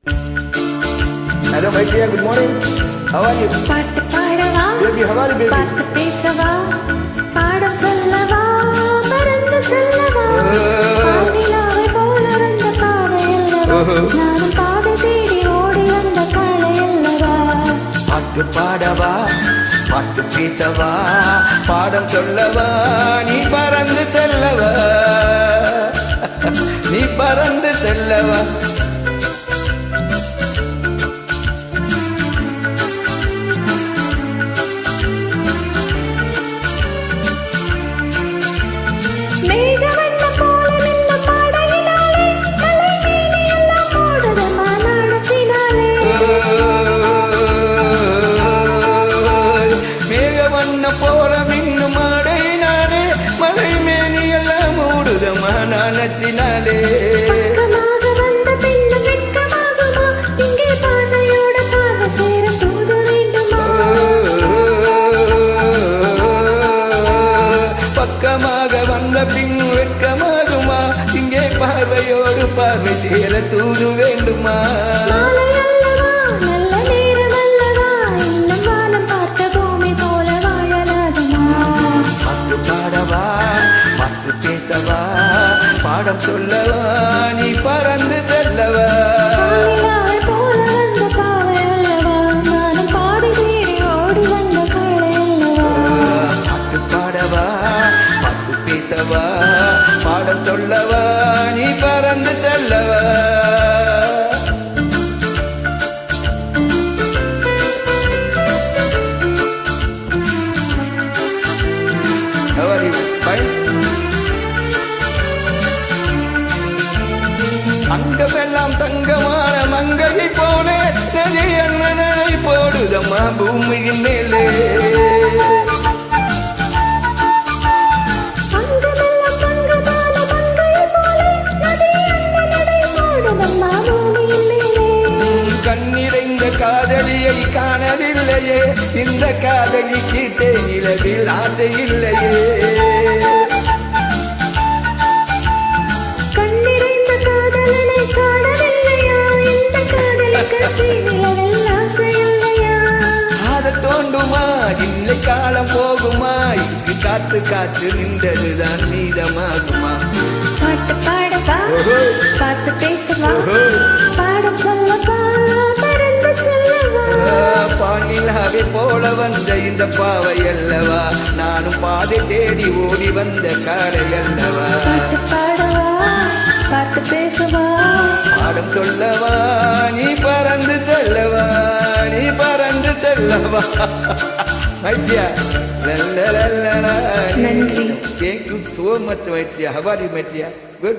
Hello, my dear. Good morning. How are you? பாட்டு பாடவா Baby, how are you, baby? பாட்டு பேசவா பாடம் சொல்லவா பறந்து செல்லவா பாடிலாவை போல வந்த பாவை அல்லவா நானும் பாதை தேடி ஓடி வந்த காளை அல்லவா பாட்டு பாடவா பாட்டு பேசவா பாடம் சொல்லவா நீ பறந்து செல்லவா நீ பறந்து செல்லவா மேகவண்ணம் போல நின்ன பாடையினாலே கலை மீனி எல்லாம் ஓடுதம்மா நாணத்தினாலே மேகவண்ண போல மின்னும் மாடையினாலே மலை மேனி எல்லாம் மூடுதம்மா நாணத்தினாலே பக்கமாக வந்த பெண்ணு வெட்கமாகுமா இங்கே பார்வையோட பார்வை சேர தூது வேண்டுமா பக்கமாக வந்த பின் வெட்கமாகுமா இங்கே பார்வையோடு பார்வை சேர தூது வேண்டுமா மாலை அல்லவா நல்ல நேரம் அல்லவா இன்னும் வானம் பார்த்த பூமி போல வாழலாகுமா பாட்டு பாடவா பாட்டு பேசவா பாடம் சொல்லவா நீ பறந்து செல்லவா வானிலாவை போல வந்த பாவை அல்லவா நானும் பாடி தேடி ஓடி வந்த காளை அல்லவா பாட்டு பாடவா பாட்டு பேசவா பாடம் சொல்லவா நீ பறந்து செல்லவா How are you? Fine? அங்கமெல்லாம் தங்கமான மங்கையை போல நதி அண்ணனை போடுதம்மா பூமியின் மேலே அங்கமெல்லாம் தங்கமான மங்கையை போல நதி அண்ணனடை போடுதம்மா பூமியின் மேலே கண்ணிறைந்த காதலியை காணவில்லையே இந்த காதலிக்கு தேனிலவில் ஆசை இல்லையே கண்ணிறைந்த காதலனை காணவில்லையா இந்த காதலுக்கு தீநிலவில் ஆசை இல்லையா அதை தோண்டுமா இல்லை காலம் போகுமா இங்கு காத்து காத்து நின்றதுதான் மீதமாகுமா பாட்டு பாடவா பாட்டு பேசவா பாடம் சொல்லவா பறந்து செல்லவா பானிலாவை போல வந்த இந்த பாவை அல்லவா நானும் பாதை தேடி ஓடி வந்த காளை அல்லவா பாட்டு பாடவா பாட்டு பேசவா பாடம் சொல்லவா நீ பறந்து செல்லவா நீ பறந்து செல்லவா மைட்டியா நன்றி. Thank you so much, my dear. How are you, my dear? Good.